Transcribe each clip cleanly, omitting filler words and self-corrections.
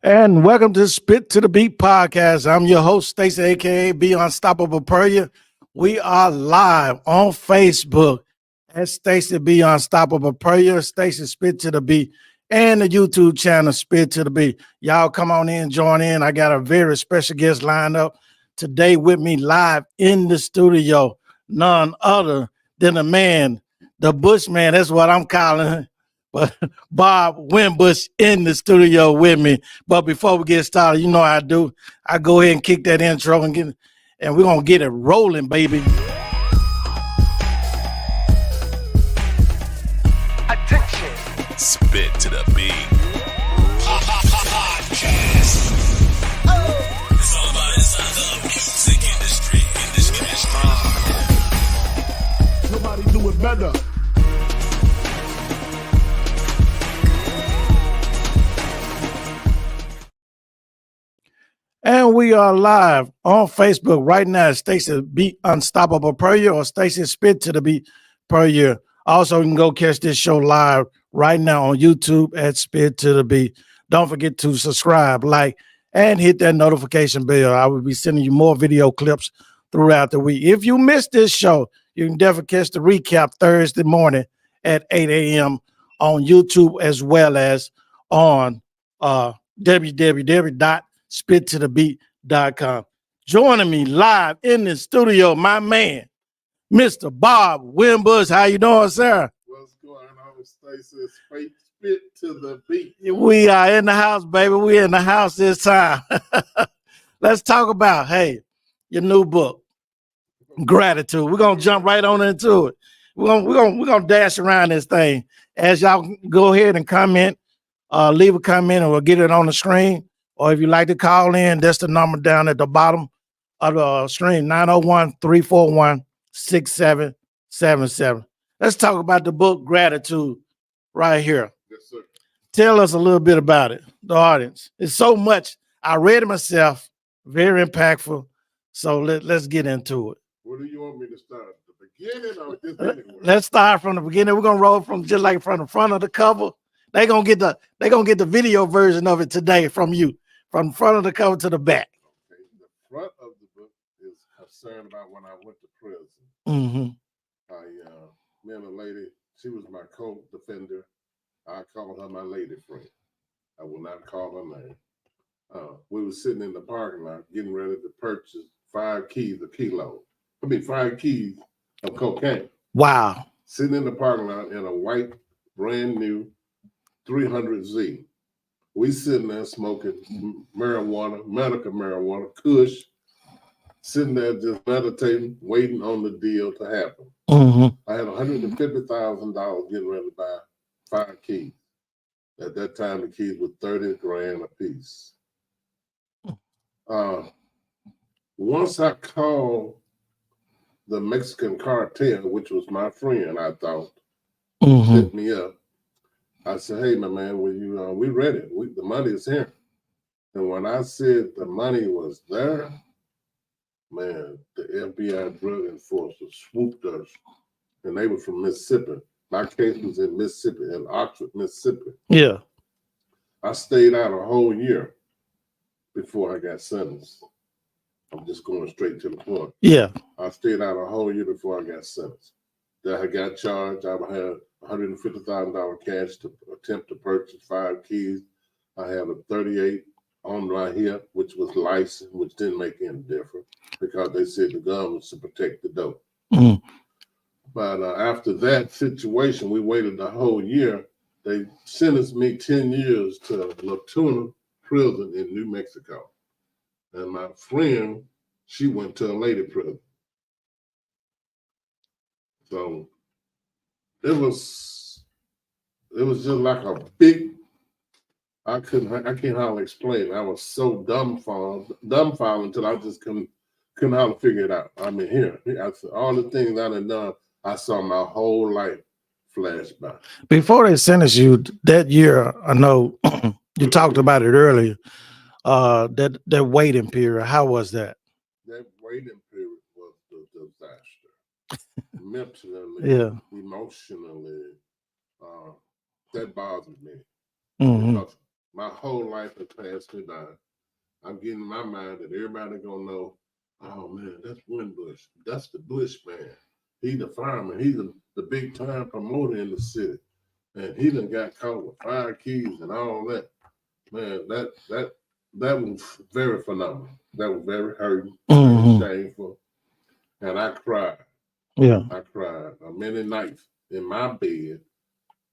And welcome to Spit to the Beat podcast. I'm your host, Stacey, aka Be Unstoppable Prayer. We are live on Facebook at Stacey Be Unstoppable Prayer, Stacey Spit to the Beat, and the YouTube channel Spit to the Beat. Y'all come on in, join in. I got a very special guest lined up today with me live in the studio. None other than the man, the Bushman. That's what I'm calling him. But Bob Winbush in the studio with me. But before we get started, you know how I do. I go ahead and kick that intro and we're gonna get it rolling, baby. Attention. Spit to the beat. Podcast. It's all about inside the music industry. Nobody do it better. And we are live on Facebook right now. Stacey Beat Unstoppable Prayer or Stacey Spit to the Beat Prayer. Also, you can go catch this show live right now on YouTube at Spit to the Beat. Don't forget to subscribe, like, and hit that notification bell. I will be sending you more video clips throughout the week. If you missed this show, you can definitely catch the recap Thursday morning at 8 a.m. on YouTube as well as on www.spittothebeat.com. Joining me live in the studio, my man, Mr. Bob Winbush. How you doing, sir? What's going on, Stacey? Spit to the beat. We are in the house, baby. We in the house this time. Let's talk about, hey, your new book, Gratitude. We're gonna jump right on into it. We're gonna dash around this thing. As y'all go ahead and comment, leave a comment and we'll get it on the screen. Or if you like to call in, that's the number down at the bottom of the screen, 901-341-6777. Let's talk about the book Gratitude right here. Yes, sir. Tell us a little bit about it, the audience. It's so much. I read it myself, very impactful. So let's get into it. Where do you want me to start? The beginning or just anywhere? Let's start from the beginning. We're gonna roll from just like from the front of the cover. They're gonna get the video version of it today from you. From the front of the cover to the back. Okay. The front of the book is concerned about when I went to prison. Mm-hmm. I met a lady. She was my co-defender. I called her my lady friend. I will not call her name. We were sitting in the parking lot getting ready to purchase 5 keys a kilo. 5 keys of cocaine. Wow. Sitting in the parking lot in a white, brand new 300Z. We sitting there smoking marijuana, medical marijuana, kush, sitting there just meditating, waiting on the deal to happen. Mm-hmm. I had $150,000 getting ready to buy 5 keys. At that time, the keys were 30 grand a piece. Once I called the Mexican cartel, which was my friend, I thought, hit me up. I said, hey, my man, we ready. The money is here. And when I said the money was there, man, the FBI drug enforcers swooped us. And they were from Mississippi. My case was in Mississippi, in Oxford, Mississippi. Yeah. I stayed out a whole year before I got sentenced. I'm just going straight to the point. Yeah. I stayed out a whole year before I got sentenced. Then I got charged. I had $150,000 cash to attempt to purchase 5 keys. I had a 38 on my hip, which was licensed, which didn't make any difference because they said the gun was to protect the dope. Mm. But after that situation, we waited a whole year. They sentenced me 10 years to La Tuna prison in New Mexico. And my friend, she went to a lady prison. So it was just like a big, I can't hardly explain. I was so dumbfounded until I just couldn't hardly figure it out. I mean, here, all the things I had done, I saw my whole life flash by. Before they sentenced you that year, I know you talked about it earlier. That waiting period, how was that? That waiting period was the disaster. Mentally, Yeah. emotionally, that bothered me. Mm-hmm. Because my whole life has passed me by. I'm getting in my mind that everybody gonna know, oh man, that's Winbush. That's the Bush man. He the fireman. He's the big time promoter in the city. And he done got caught with 5 keys and all that. Man, that was very phenomenal. That was very hurting, very shameful. And I cried. Yeah. I cried many nights in my bed,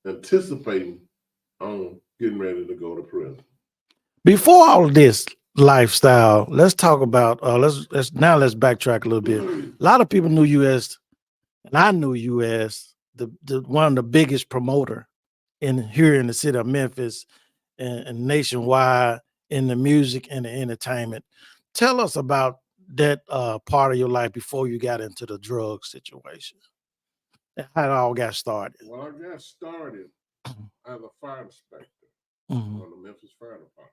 anticipating on getting ready to go to prison. Before all of this lifestyle, let's talk about let's backtrack a little bit. A lot of people knew you as, and I knew you as the one of the biggest promoter here in the city of Memphis and nationwide in the music and the entertainment. Tell us about that part of your life before you got into the drug situation. How it all got started. Well, I got started as a fire inspector on the Memphis Fire Department.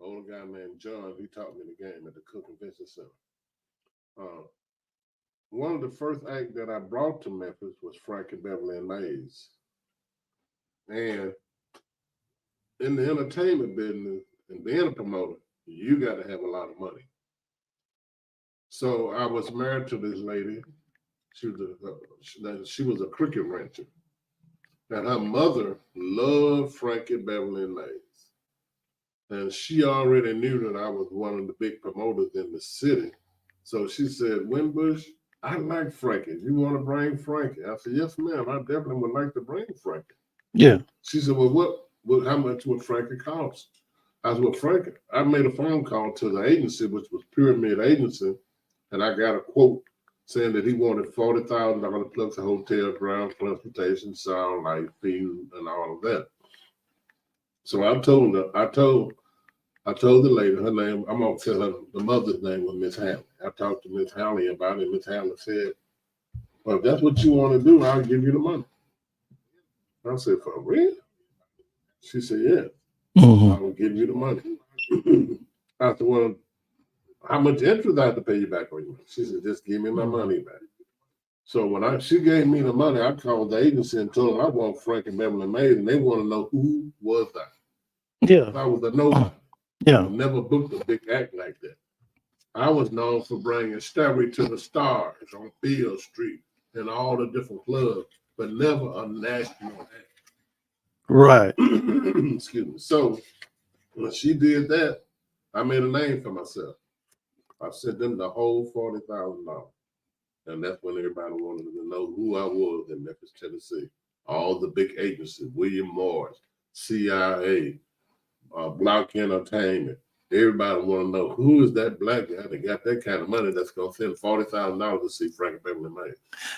Old guy named John, he taught me the game at the Cook Convention Center. One of the first acts that I brought to Memphis was Frankie Beverly and Mays. And in the entertainment business and being a promoter, you got to have a lot of money. So I was married to this lady. She was a cricket rancher. And her mother loved Frankie Beverly and Mays. And she already knew that I was one of the big promoters in the city. So she said, Winbush, I like Frankie. You want to bring Frankie? I said, yes, ma'am. I definitely would like to bring Frankie. Yeah. She said, well, how much would Frankie cost? I said, well, Frankie, I made a phone call to the agency, which was Pyramid Agency, and I got a quote saying that he wanted $40,000 plus a hotel, ground, transportation, sound, light, food, and all of that. So I told the lady, her name, I'm gonna tell her the mother's name was Miss Halley. I talked to Miss Halley about it. Miss Halley said, well, if that's what you want to do, I'll give you the money. I said, for real? She said, yeah, I will give you the money. I said, well, how much interest I have to pay you back on you? She said, just give me my money back. So when she gave me the money, I called the agency and told them I want Frankie Beverly Mays, and they want to know who was that. Yeah. I was a nobody. Yeah. I never booked a big act like that. I was known for bringing Stairway to the Stars on Beale Street and all the different clubs, but never a national act. Right. Excuse me. So when she did that, I made a name for myself. I sent them the whole $40,000. And that's when everybody wanted to know who I was in Memphis, Tennessee. All the big agencies, William Morris, CIA, Block Entertainment. Everybody want to know who is that black guy that got that kind of money that's going to send $40,000 to see Frankie Beverly Mays.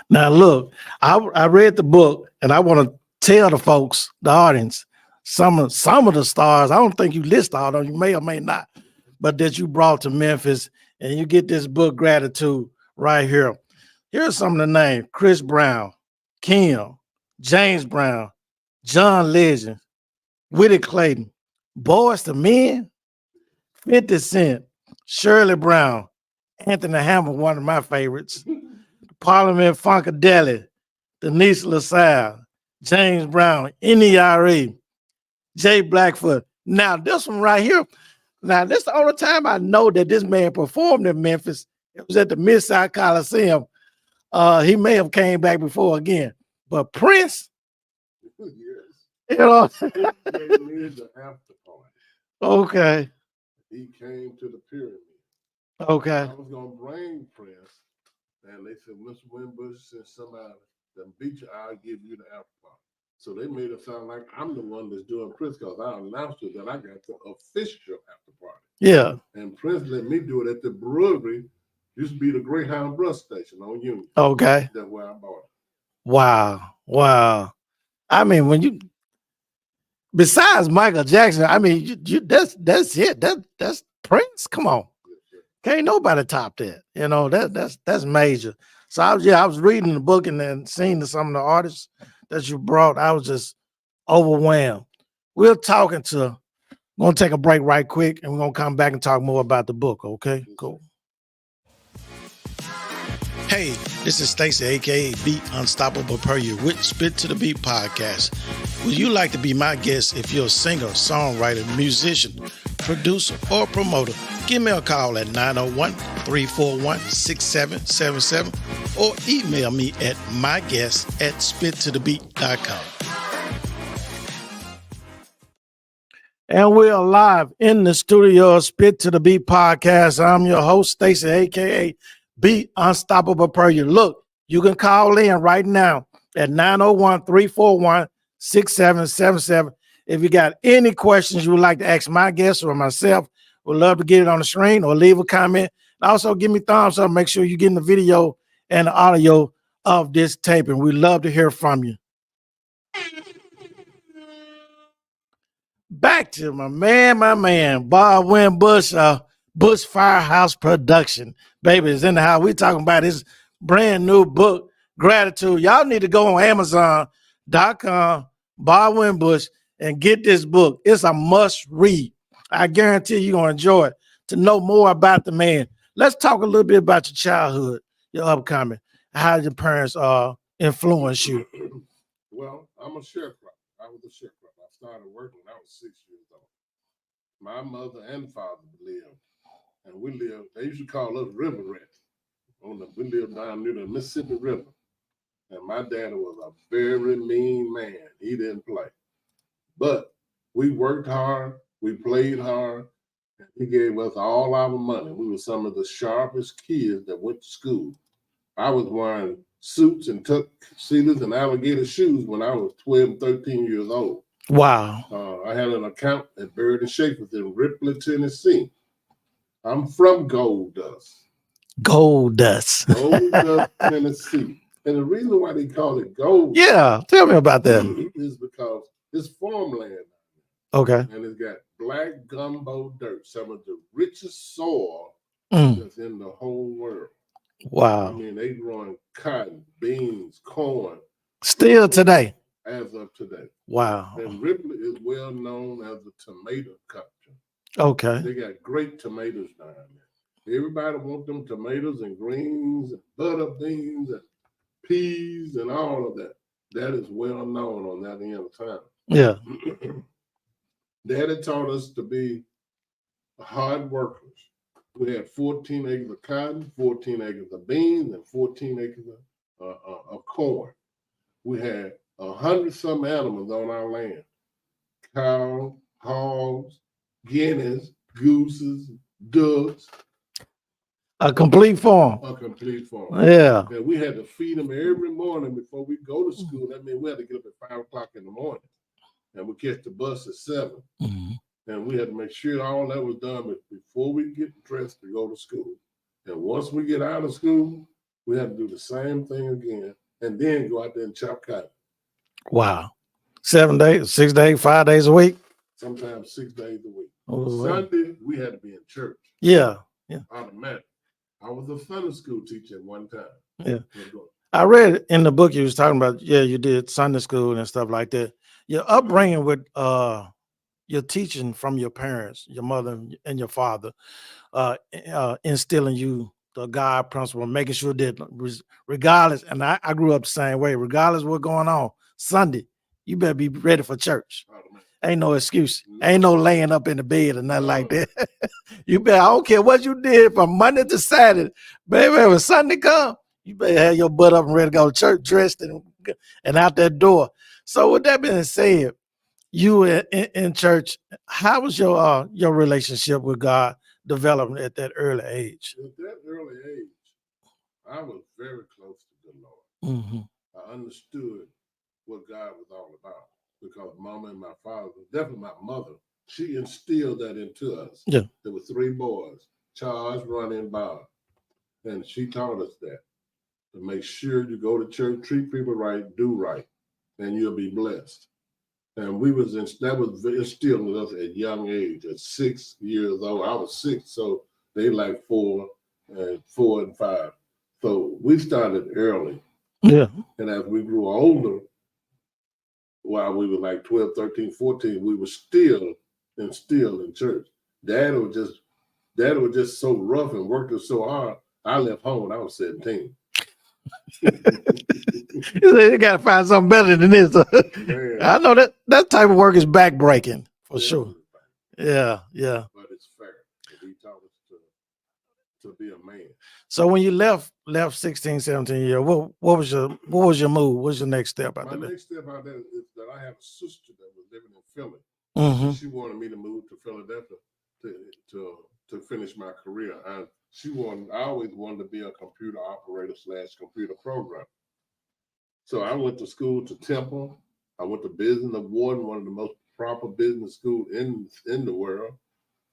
Now, look, I read the book, and I want to tell the folks, the audience, some of the stars. I don't think you list all of them. You may or may not, but that you brought to Memphis, and you get this book, Gratitude, right here. Here's some of the names: Chris Brown, Kim, James Brown, John Legend, Whitney Clayton, Boyz II Men, 50 Cent, Shirley Brown, Anthony Hammer, one of my favorites, Parliament Funkadelic, Denise LaSalle, James Brown, NERE, Jay Blackfoot. Now, this one right here, now this is the only time I know that this man performed in Memphis. It was at the Mid-South Coliseum. He may have came back before again, but Prince, Yes. you know. He gave me the after party. Okay. He came to the pyramid. Okay. I was going to bring Prince, and they said, Mr. Winbush, since somebody that beat you, I'll give you the after party. So they made it sound like I'm the one that's doing Prince, because I announced it that I got the official after party. Yeah. And Prince let me do it at the brewery. Used to be the Greyhound bus station on Union. Okay. That's where I bought it. Wow. Wow. I mean, when you, besides Michael Jackson, I mean, you that's it. That's Prince. Come on. Can't nobody top that. You know, that's major. So I was reading the book and then seeing some of the artists that you brought. I was just overwhelmed. We're gonna take a break right quick, and we're gonna come back and talk more about the book. Okay, cool. Hey, this is Stacey, aka Beat Unstoppable Per You with Spit to the Beat podcast. Would you like to be my guest if you're a singer, songwriter, musician, producer, or promoter? Give me a call at 901-341-6777 or email me at myguest@spittothebeat.com. And we're live in the studio of Spit to the Beat podcast. I'm your host, Stacey, aka Beat Unstoppable Per You. Look, you can call in right now at 901-341-6777. If you got any questions you would like to ask my guest or myself, we'd love to get it on the screen or leave a comment. Also, give me thumbs up. Make sure you're getting the video and the audio of this taping. We'd love to hear from you. Back to my man, Bob Winbush, Bush Firehouse Production. Baby is in the house. We're talking about his brand new book, Gratitude. Y'all need to go on Amazon.com, Bob Winbush, and get this book. It's a must read. I guarantee you're going to enjoy it. To know more about the man, let's talk a little bit about your childhood, your upcoming, how your parents influence you. Well, I'm a sharecropper. I was a sharecropper. I started working when I was 6 years old. My mother and father lived, and we lived, they used to call us river rats. We lived down near the Mississippi River. And my daddy was a very mean man. He didn't play. But we worked hard, we played hard, and he gave us all our money. We were some of the sharpest kids that went to school. I was wearing suits and tuxedos and alligator shoes when I was 12, 13 years old. Wow. I had an account at Bird and Shakers in Ripley, Tennessee. I'm from Golddust. Golddust. Golddust, Tennessee. And the reason why they call it Gold, Yeah, tell me about that. is because it's farmland. Okay. And it's got black gumbo dirt, some of the richest soil that's in the whole world. Wow. I mean, they growing cotton, beans, corn. Still today. As of today. Wow. And Ripley is well known as the tomato country. Okay. They got great tomatoes down there. Everybody want them tomatoes and greens and butter beans and peas and all of that. That is well known on that end of town. Yeah. Daddy taught us to be hard workers. We had 14 acres of cotton, 14 acres of beans, and 14 acres of corn. We had 100-some animals on our land. Cows, hogs, guineas, gooses, ducks. A complete farm. A complete farm. Yeah. And we had to feed them every morning before we go to school. That means we had to get up at 5 o'clock in the morning. And we catch the bus at 7. Mm-hmm. And we had to make sure all that was done before we get dressed to go to school. And once we get out of school, we had to do the same thing again and then go out there and chop cotton. Wow. 7 days, 6 days, 5 days a week? Sometimes 6 days a week. Oh, Sunday, we had to be in church. Yeah. Yeah. Automatic. I was a Sunday school teacher at one time. Yeah. I read in the book you was talking about, you did Sunday school and stuff like that. Your upbringing with your teaching from your parents, your mother and your father, instilling you the God principle, making sure that regardless, and I grew up the same way, regardless of what's going on, Sunday, you better be ready for church. Ain't no excuse. Ain't no laying up in the bed or nothing like that. You better, I don't care what you did from Monday to Saturday, baby, when Sunday come, you better have your butt up and ready to go to church, dressed and out that door. So with that being said, you in church, how was your relationship with God developing at that early age? At that early age, I was very close to the Lord. Mm-hmm. I understood what God was all about because Mama and my father, definitely my mother, she instilled that into us. Yeah. There were 3 boys, Charles, Ronnie, and Bob. And she taught us that to make sure you go to church, treat people right, do right, and you'll be blessed. And that was instilled in us at a young age, at 6 years old. I was 6, so they like 4 and 5. So we started early. Yeah. And as we grew older, while we were like 12, 13, 14, we were still instilled in church. Dad was just so rough and worked us so hard. I left home when I was 17. You got to find something better than this. Man, I know that type of work is backbreaking for yeah, sure. Yeah, yeah. but it's fair. He taught us to be a man. So when you left 16, 17 years, what was your move? What was your next step My after that? next step out there is that I have a sister that was living in Philly. Mm-hmm. She wanted me to move to Philadelphia to finish my career. And I always wanted to be a computer operator / computer programmer. So I went to school to Temple. I went to Business of Wharton, one of the most proper business schools in the world.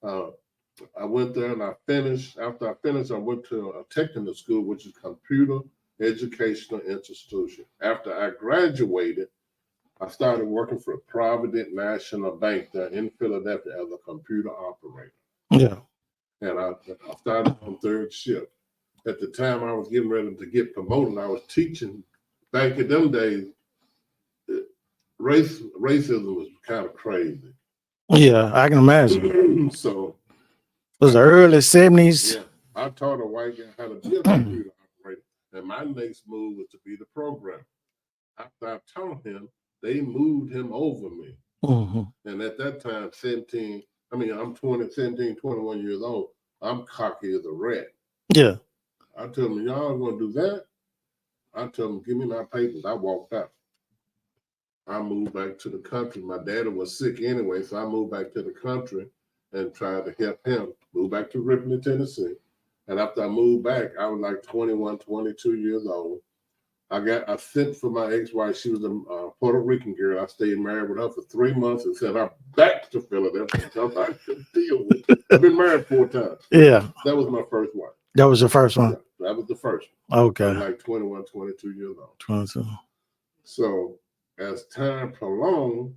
I went there and I finished. After I finished, I went to a technical school, which is Computer Educational Institution. After I graduated, I started working for Provident National Bank there in Philadelphia as a computer operator. Yeah. And I started on third shift. At the time I was getting ready to get promoted, I was teaching. Back in them days, racism was kind of crazy. Yeah, I can imagine. So it was the early 70s. Yeah, I taught a white guy how to be a computer operator, and my next move was to be the programmer. After I taught him, they moved him over me. Mm-hmm. And at that time, I'm 17, 21 years old. I'm cocky as a rat. Yeah. I told him, y'all gonna do that? I told him, give me my papers. I walked out. I moved back to the country. My daddy was sick anyway, so I moved back to the country and tried to help him move back to Ripley, Tennessee. And after I moved back, I was like 21, 22 years old. I sent for my ex-wife. She was a Puerto Rican girl. I stayed married with her for 3 months and sent her back to Philadelphia because I could deal with it. I've been married 4 times. Yeah. That was my first wife. That was your first one? Yeah, that was the first one. Okay. I was like 21, 22 years old. 22. So as time prolonged,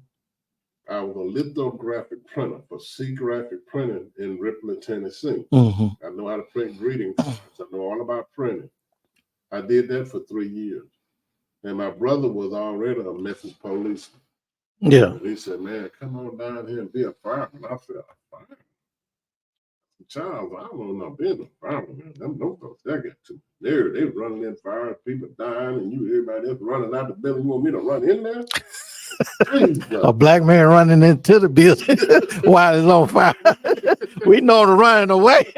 I was a lithographic printer for C Graphic Printing in Ripley, Tennessee. Mm-hmm. I know how to print greeting cards. I know all about printing. I did that for 3 years. And my brother was already a Memphis policeman. Yeah. And he said, man, come on down here and be a fireman. I said, a fireman? Charles, I don't know no business. Fireman, them folks, they get too there. They running in fires, people dying, and everybody else running out the building. You want me to run in there? A black man running into the building while it's on fire. We know the running away.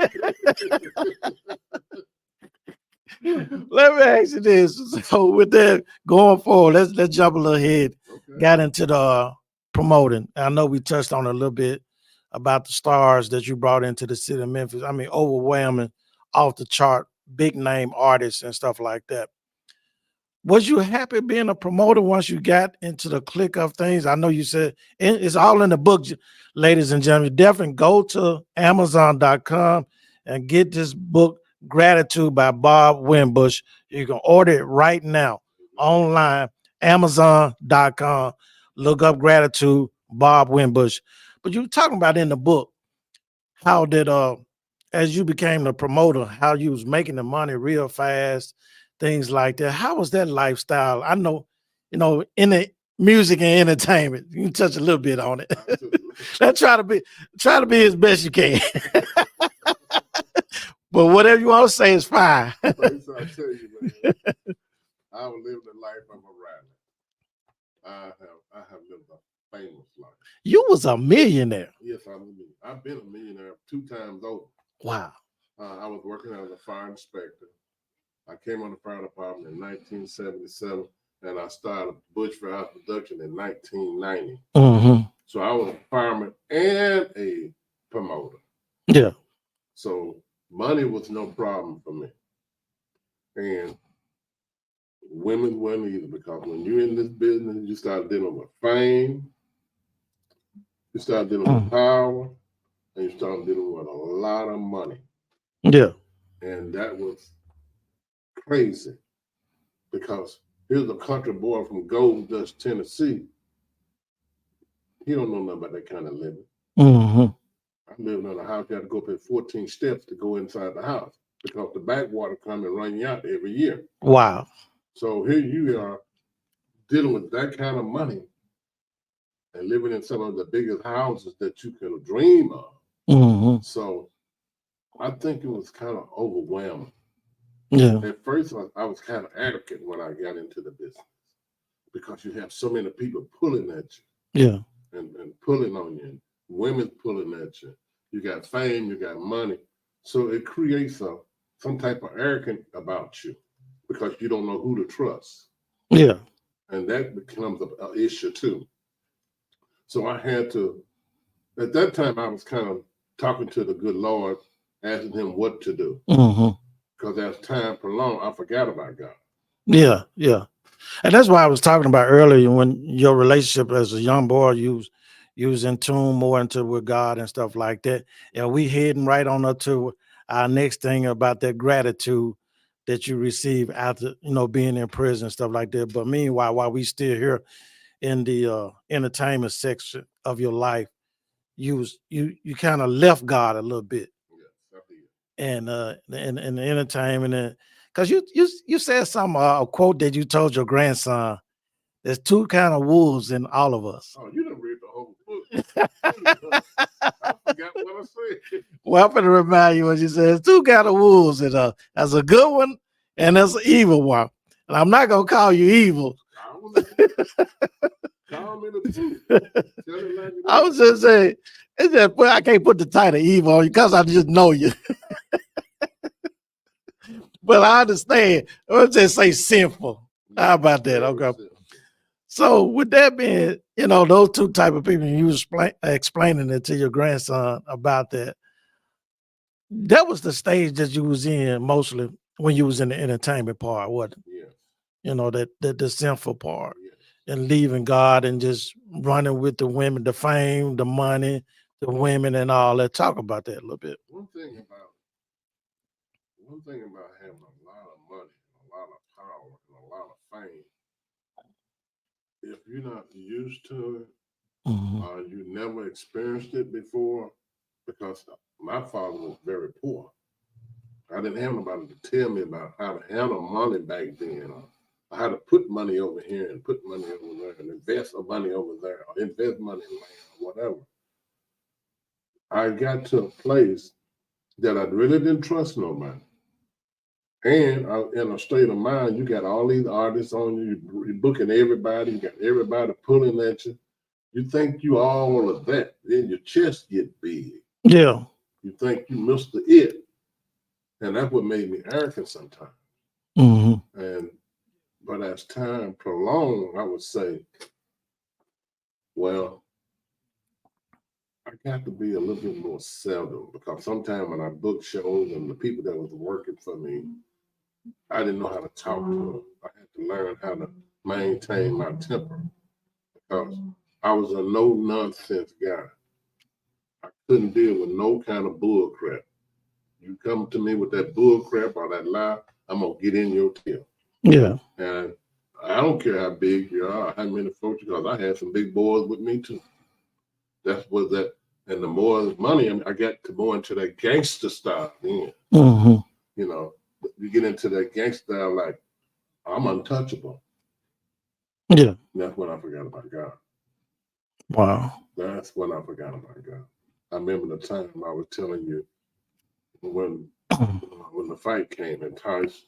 Let me ask you this. So with that going forward, let's jump a little ahead. Okay. Got into the promoting. I know we touched on it a little bit about the stars that you brought into the city of Memphis. I mean, overwhelming, off the chart, big name artists and stuff like that. Was you happy being a promoter once you got into the click of things? I know you said it's all in the book, ladies and gentlemen. Definitely go to Amazon.com and get this book, Gratitude by Bob Winbush. You can order it right now online, Amazon.com. Look up Gratitude, Bob Winbush. But you were talking about in the book how did as you became the promoter, how you was making the money real fast, things like that. How was that lifestyle? I know, in the music and entertainment, you can touch a little bit on it. Let's try to be as best you can. But whatever you want to say is fine. I tell you, man, I was living the life of a rabbit. I have lived a famous life. You was a millionaire. Yes, I'm a millionaire. I've been a millionaire 2 times over. Wow. I was working as a fire inspector. I came on the fire department in 1977, and I started Bush Firehouse production in 1990. Mm-hmm. So I was a fireman and a promoter. Yeah. So money was no problem for me. And women weren't either, because when you're in this business, you start dealing with fame, you start dealing with power, and you start dealing with a lot of money. Yeah. And that was crazy, because here's a country boy from Golddust, Tennessee. He don't know nothing about that kind of living. Mm-hmm. I lived in a house, you had to go up in 14 steps to go inside the house, because the backwater come and run you out every year. Wow. So here you are dealing with that kind of money and living in some of the biggest houses that you can dream of. Mm-hmm. So I think it was kind of overwhelming. Yeah. At first, I was kind of arrogant when I got into the business because you have so many people pulling at you. Yeah. And pulling on you, and women pulling at you. You got fame, you got money. So it creates some type of arrogance about you because you don't know who to trust. Yeah. And that becomes an issue too. So I had to, at that time, I was kind of talking to the good Lord, asking him what to do. Because as time prolonged, I forgot about God. Yeah. Yeah. And that's why I was talking about earlier when your relationship as a young boy, you was in tune more into with God and stuff like that. And we heading right on up to our next thing about that gratitude that you receive after, being in prison and stuff like that. But meanwhile, while we still here in the entertainment section of your life, you kind of left God a little bit. Yes, I did. And the entertainment, and because you said some a quote that you told your grandson. There's two kind of wolves in all of us. Oh, you didn't read the whole book. I forgot what I said. Well, I'm going to remind you what you said. There's two kind of wolves in us. There's a good one and there's an evil one. And I'm not going to call you evil. Call me the truth. I was just saying, it's just, well, I can't put the title evil on you because I just know you. But I understand. Let's just say sinful. How about that? Okay. So with that being, those two type of people, you was explaining it to your grandson about that. That was the stage that you was in mostly when you was in the entertainment part, wasn't it? Yeah. That the sinful part, Yeah. and leaving God and just running with the women, the fame, the money, the women, and all that. Talk about that a little bit. One thing about having a lot of money, a lot of power, and a lot of fame, if you're not used to it, you never experienced it before, because my father was very poor. I didn't have nobody to tell me about how to handle money back then, or how to put money over here and put money over there and invest money over there, or invest money in land, or whatever. I got to a place that I really didn't trust nobody. And in a state of mind, you got all these artists on you, you're booking everybody, you got everybody pulling at you. You think you all of that, then your chest get big. Yeah. You think you Mr. It. And that's what made me arrogant sometimes. But as time prolonged, I would say, well, I got to be a little bit more settled, because sometimes when I book shows and the people that was working for me, I didn't know how to talk to them. I had to learn how to maintain my temper, because I was a no-nonsense guy. I couldn't deal with no kind of bull crap. You come to me with that bull crap or that lie, I'm going to get in your tail. Yeah. And I don't care how big you are, how many folks, because I had some big boys with me too. That's what that, and the more money I got to more into that gangster style then. You get into that gangster style like, I'm untouchable. Yeah. That's when I forgot about God. Wow. That's when I forgot about God. I remember the time I was telling you when the fight came in Tyson.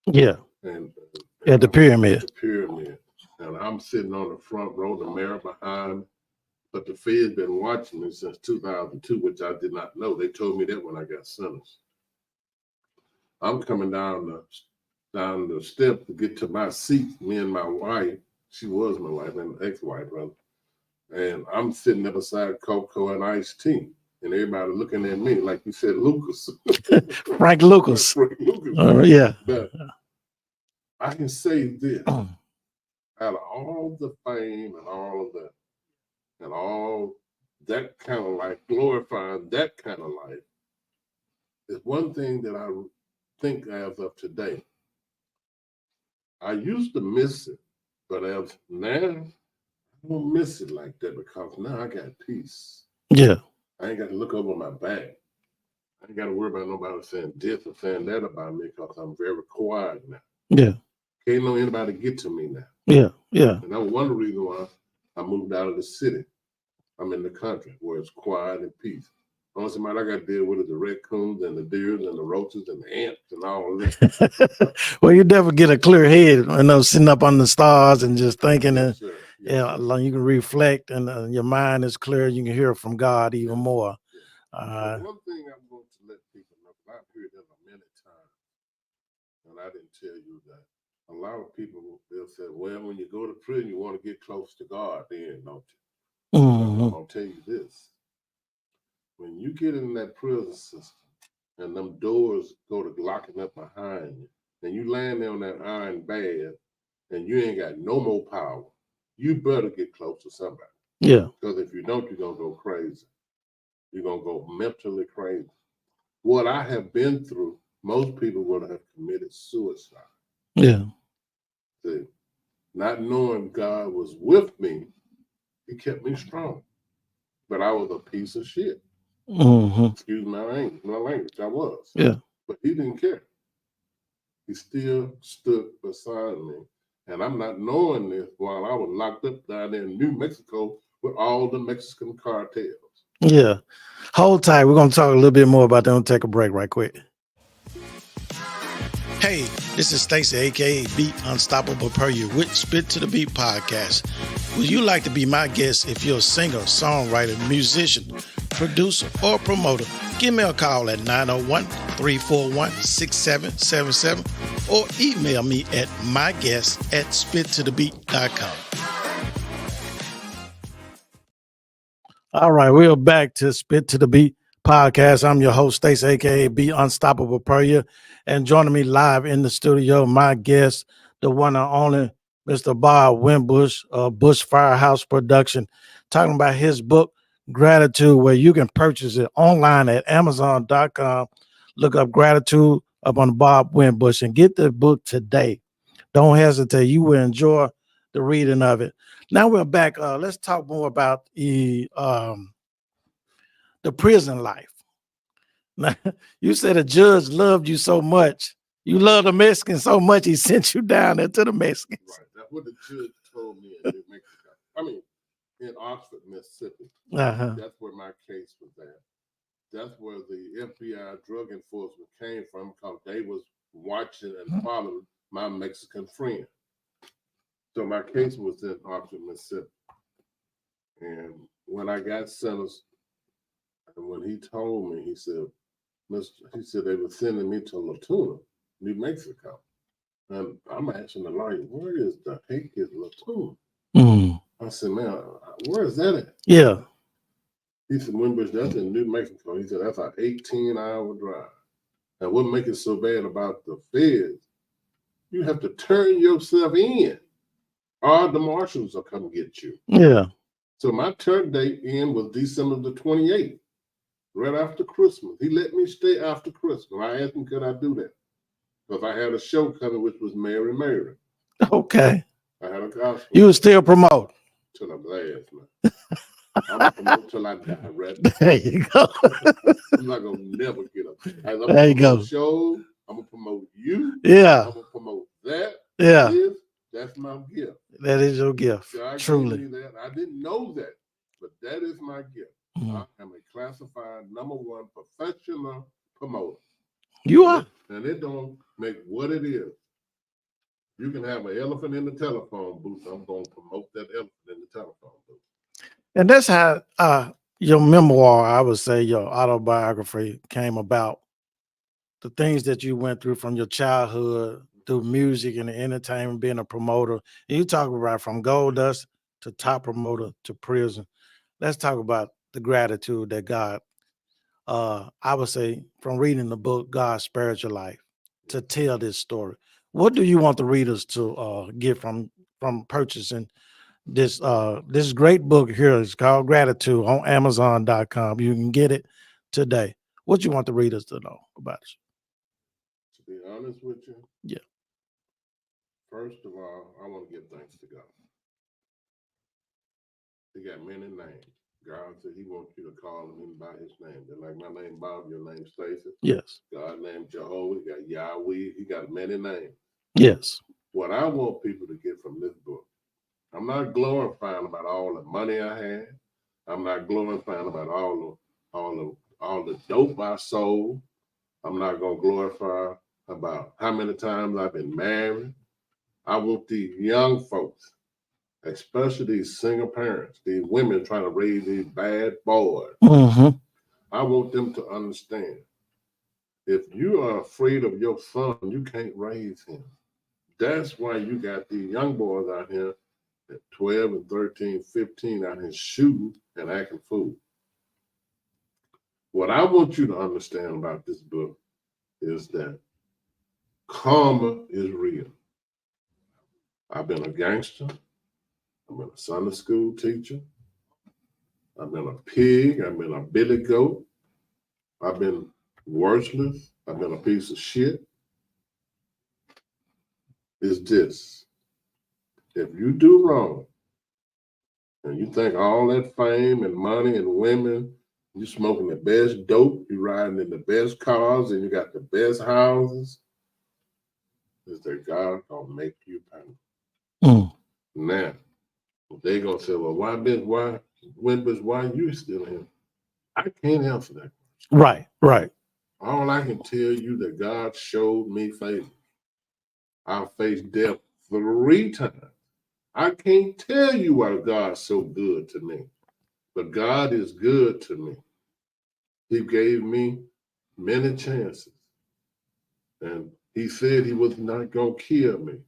Yeah. And at the pyramid. At the pyramid. And I'm sitting on the front row, the mayor behind me. But the Fed's been watching me since 2002, which I did not know. They told me that when I got sentenced. I'm coming down the step to get to my seat, me and my wife. She was my wife and ex-wife, rather. And I'm sitting there beside Coco and Ice-T. And everybody looking at me like you said, Lucas. Frank Lucas. Frank Lucas. Yeah. But I can say this. Out of all the fame and all of that, and all that kind of life, glorifying that kind of life, is one thing that I think as of today. I used to miss it, but as now, I don't miss it like that, because now I got peace. Yeah. I ain't got to look over my back. I ain't got to worry about nobody saying this or saying that about me, because I'm very quiet now. Yeah. Can't know anybody get to me now. Yeah. Yeah. And that was one reason why I moved out of the city. I'm in the country where it's quiet and peace. Only somebody I got to deal with is the raccoons and the deers and the roaches and the ants and all that. Well, you definitely get a clear head, sitting up on the stars and just thinking, Yes, sir. Yes, sir. you can reflect and your mind is clear. You can hear from God even more. But one thing I want to let people know, I've heard that many times, and I didn't tell you that. A lot of people they'll say, well, when you go to prison, you want to get close to God, then, don't you? Mm-hmm. I'm gonna tell you this. When you get in that prison system and them doors go to locking up behind you, and you land there on that iron bed and you ain't got no more power, you better get close to somebody. Yeah. Because if you don't, you're gonna go crazy. You're gonna go mentally crazy. What I have been through, most people would have committed suicide. Yeah. See, not knowing God was with me, He kept me strong. But I was a piece of shit. Mm-hmm. Excuse my language. I was. Yeah. But He didn't care. He still stood beside me. And I'm not knowing this while I was locked up down there in New Mexico with all the Mexican cartels. Yeah. Hold tight. We're going to talk a little bit more about that. We'll take a break right quick. Hey, this is Stacey, a.k.a. Beat Unstoppable Per You with Spit to the Beat podcast. Would you like to be my guest if you're a singer, songwriter, musician, producer, or promoter? Give me a call at 901-341-6777 or email me at myguest@spittothebeat.com. All right, we're back to Spit to the Beat podcast. I'm your host, Stacey, a.k.a. Be Unstoppable Per You. And joining me live in the studio, my guest, the one and only Mr. Bob Winbush, Bush Firehouse Production, talking about his book, Gratitude, where you can purchase it online at Amazon.com. Look up Gratitude up on Bob Winbush and get the book today. Don't hesitate. You will enjoy the reading of it. Now we're back. Let's talk more about the prison life. Now, you said a judge loved you so much. You love the Mexicans so much, he sent you down there to the Mexicans. Right. That's what the judge told me in New Mexico. I mean, in Oxford, Mississippi. Uh-huh. That's where my case was at. That's where the FBI drug enforcement came from because they was watching and following my Mexican friend. So my case was in Oxford, Mississippi. And when I got sentenced, and when he told me, he said they were sending me to La Tuna, New Mexico. And I'm asking the lawyer, where is the heck is La Tuna? Mm. I said, man, where is that at? Yeah. He said, Winbush, that's in New Mexico. He said, that's an 18-hour drive. And what makes it so bad about the feds, you have to turn yourself in, or the marshals will come get you. Yeah. So my turn date in was December the 28th, right after Christmas. He let me stay after Christmas. I asked him, could I do that? Because I had a show coming, which was Mary Mary. Okay. I had a gospel. You would still promote. Till I'm last, man. I'm gonna promote till I die, right? There you go. I'm not gonna never get up. I'm There you go. Show. I'm gonna promote you. Yeah. I'm gonna promote that. Yeah. That's my gift. That is your gift. God truly. gave me that. I didn't know that, but that is my gift. Mm. I am a classified #1 professional promoter. You are. And it don't make what it is. You can have an elephant in the telephone booth. I'm going to promote that elephant in the telephone booth. And that's how your memoir, I would say your autobiography came about. The things that you went through from your childhood through music and entertainment, being a promoter. And you talk about from Golddust to top promoter to prison. Let's talk about the gratitude that God, I would say from reading the book, God spared your life to tell this story. What do you want the readers to get from purchasing this great book here? It's called Gratitude on Amazon.com. You can get it today. What you want the readers to know about it? To be honest with you, yeah. First of all, I want to give thanks to God. He got many names. God said He wants you to call Him by His name. They're like my name, Bob. Your name, Stacey. Yes. God named Jehovah. He got Yahweh. He got many names. Yes. What I want people to get from this book, I'm not glorifying about all the money I had. I'm not glorifying about all the all the dope I sold. I'm not going to glorify about how many times I've been married. I want these young folks, especially these single parents, these women trying to raise these bad boys. Mm-hmm. I want them to understand, if you are afraid of your son, you can't raise him. That's why you got these young boys out here at 12 and 13, 15 out here shooting and acting fool. What I want you to understand about this book is that karma is real. I've been a gangster. I've been a Sunday school teacher. I've been a pig. I've been a billy goat. I've been worthless. I've been a piece of shit. Is this: if you do wrong and you think all that fame and money and women, you smoking the best dope, you riding in the best cars, and you got the best houses, is that God gonna make you pay. Now, they gonna say, well, Winbush, why you still here? I can't answer that. Right. All I can tell you that God showed me favor. I faced death 3 times. I can't tell you why God's so good to me, but God is good to me. He gave me many chances, and he said he was not going to kill me.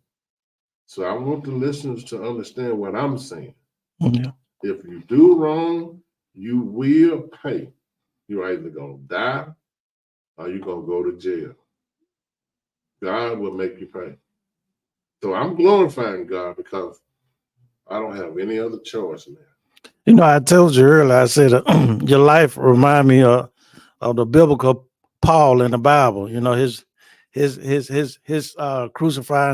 So I want the listeners to understand what I'm saying. Yeah. If you do wrong, you will pay. You're either going to die or you're going to go to jail. God will make you pay. So I'm glorifying God because I don't have any other choice in that. You know, I told you earlier, I said your life remind me of the biblical Paul in the Bible. You know, his crucifying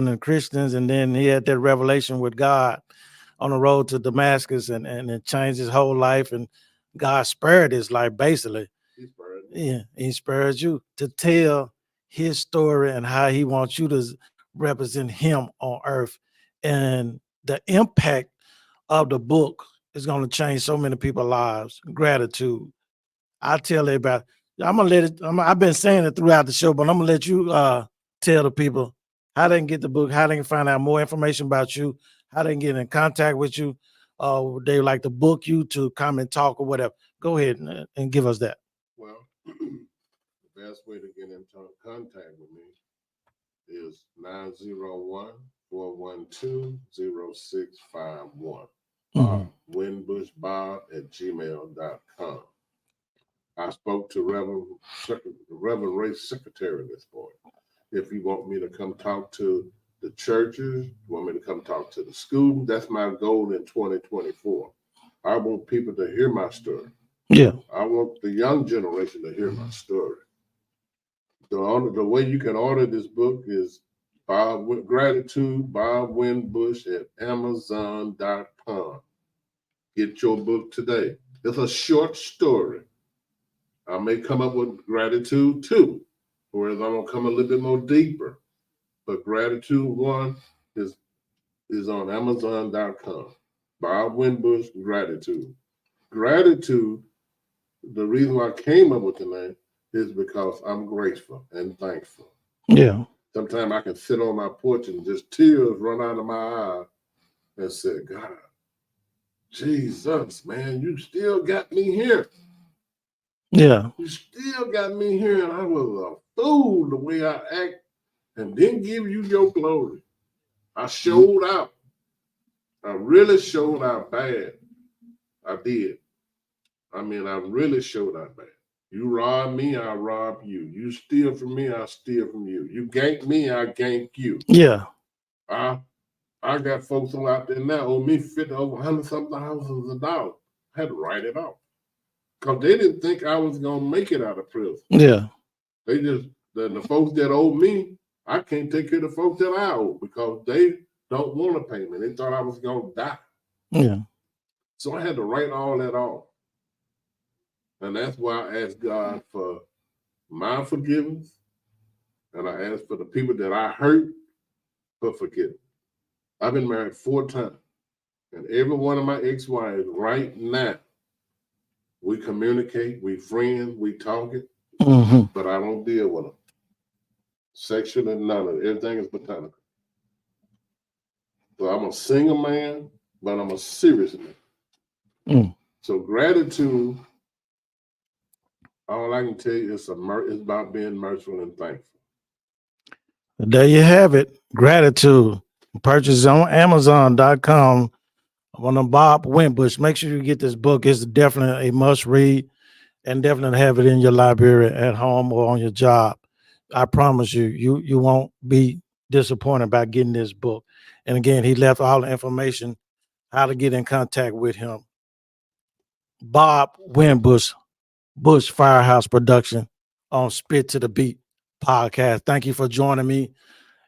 the Christians, and then he had that revelation with God on the road to Damascus, and it changed his whole life, and God spared his life basically. He spared me. Yeah, he spared you to tell his story and how he wants you to represent him on earth. And the impact of the book is going to change so many people's lives. Gratitude. I tell everybody, I'm gonna let it. I've been saying it throughout the show, but I'm gonna let you tell the people how they can get the book, how they can find out more information about you, how they can get in contact with you. They like to book you to come and talk or whatever. Go ahead and give us that. Well, the best way to get into contact with me is 901-412-0651. winbushbob@gmail.com. I spoke to Reverend Ray Secretary this morning. If you want me to come talk to the churches, you want me to come talk to the students, that's my goal in 2024. I want people to hear my story. Yeah. I want the young generation to hear my story. The way you can order this book is Gratitude, Bob Winbush at Amazon.com. Get your book today. It's a short story. I may come up with Gratitude 2, whereas I'm going to come a little bit more deeper. But Gratitude 1 is on Amazon.com. Bob Winbush, Gratitude. Gratitude, the reason why I came up with the name is because I'm grateful and thankful. Yeah. Sometimes I can sit on my porch and just tears run out of my eyes and say, God, Jesus, man, you still got me here. Yeah. You still got me here, and I was a fool the way I act and didn't give you your glory. I showed out. I really showed out bad. I did. I mean, I really showed out bad. You robbed me, I robbed you. You steal from me, I steal from you. You gank me, I gank you. Yeah. I got folks out there now owe me over $100-something thousands of dollars. I had to write it off because they didn't think I was gonna make it out of prison. Yeah. They just the folks that owe me, I can't take care of the folks that I owe because they don't want to pay me. They thought I was gonna die. Yeah. So I had to write all that off. And that's why I asked God for my forgiveness. And I asked for the people that I hurt for forgiveness. I've been married 4 times. And every one of my ex-wives right now We communicate, we friends, we talk it, but I don't deal with them. Sexual and none of it. Everything is botanical. So I'm a single man, but I'm a serious man. So gratitude, all I can tell you is about being merciful and thankful. There you have it. Gratitude. Purchase on Amazon.com. On the Bob Winbush. Make sure you get this book. It's definitely a must read, and definitely have it in your library at home or on your job. I promise you, you won't be disappointed by getting this book. And again, he left all the information how to get in contact with him. Bob Winbush, Bush Firehouse Production on Spit to the Beat podcast. Thank you for joining me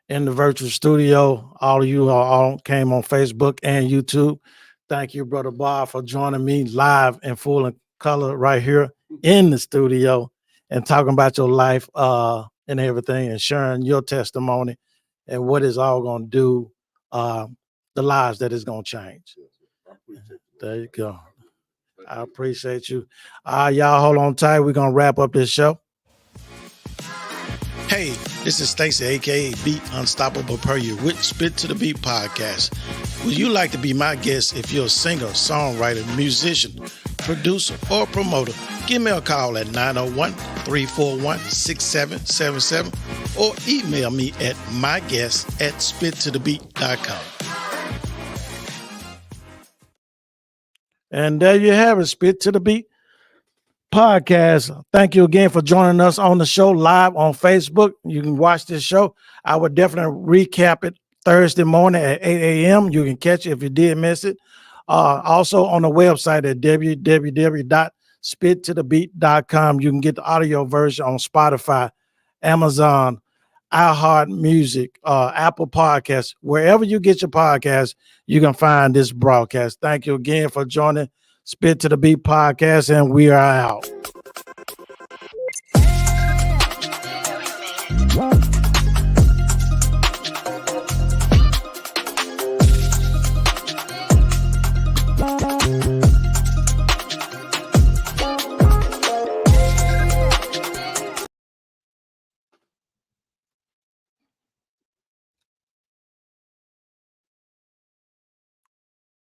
in the virtual studio. All of you all came on Facebook and YouTube. Thank you, Brother Bob, for joining me live in full color right here in the studio and talking about your life and everything and sharing your testimony and what it's all going to do, the lives that it's going to change. There you go. I appreciate you. Y'all hold on tight. We're going to wrap up this show. Hey, this is Stacey, aka Beat Unstoppable Puryear with Spit to the Beat podcast. Would you like to be my guest if you're a singer, songwriter, musician, producer, or promoter? Give me a call at 901-341-6777 or email me at myguest@spittothebeat.com. And there you have it, Spit to the Beat podcast. Thank you again for joining us on the show live on Facebook. You can watch this show. I would definitely recap it Thursday morning at 8 a.m. You can catch it if you did miss it. Also on the website at www.spittothebeat.com. You can get the audio version on Spotify, Amazon, iHeartMusic, Apple Podcasts. Wherever you get your podcast, you can find this broadcast. Thank you again for joining Spit to the Beat podcast, and we are out.